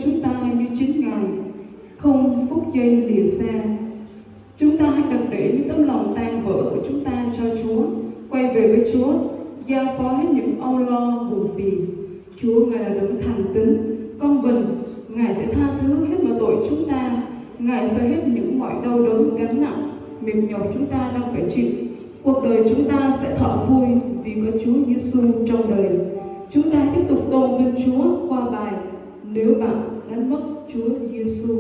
chúng ta như chính Ngài, không phút giây lìa xa. Chúng ta hãy đừng để những tấm lòng tan vỡ của chúng ta cho Chúa, quay về với Chúa, giao phó hết những âu lo buồn phiền. Chúa Ngài là đấng thành tín, công bình, Ngài sẽ tha thứ hết mọi tội chúng ta, Ngài sẽ hết những mọi đau đớn gánh nặng, mệt nhọc chúng ta đang phải chịu. Cuộc đời chúng ta sẽ thọ vui vì có Chúa Giêsu trong đời. Chúng ta tiếp tục tôn vinh Chúa qua bài Nếu bạn đánh mất Chúa Giêsu.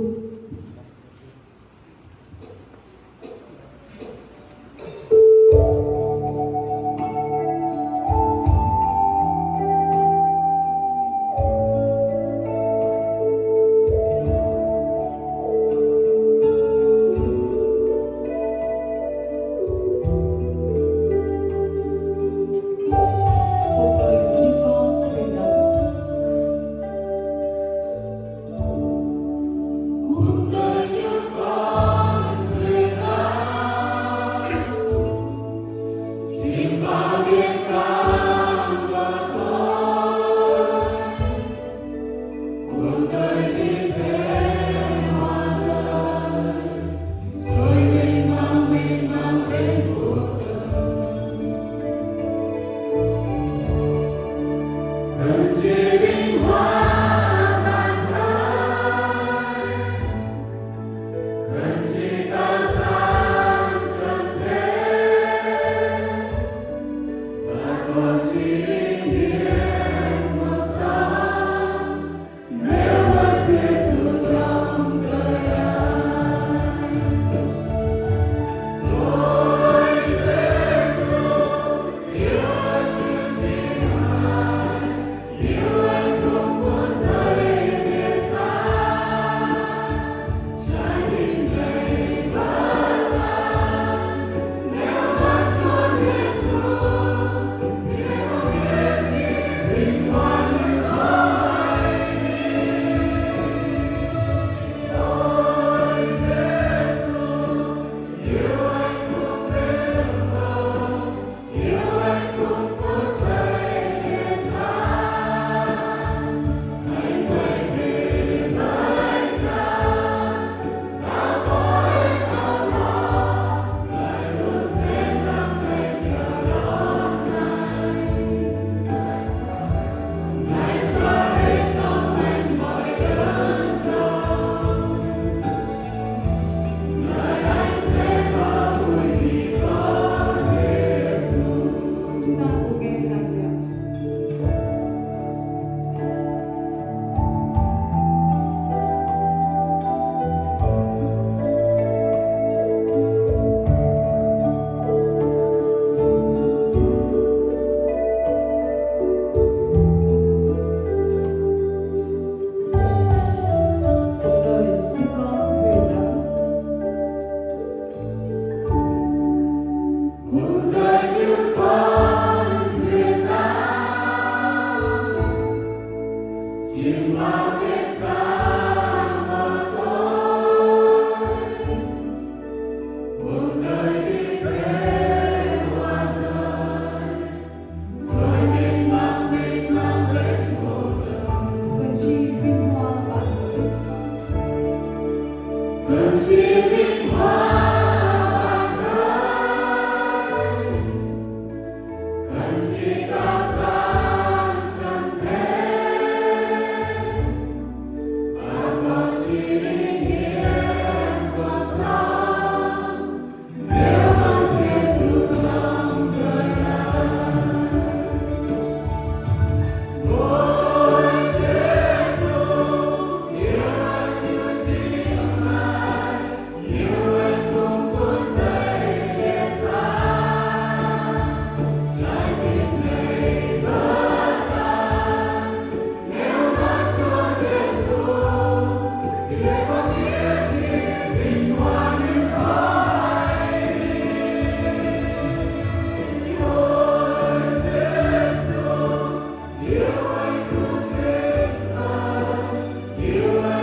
You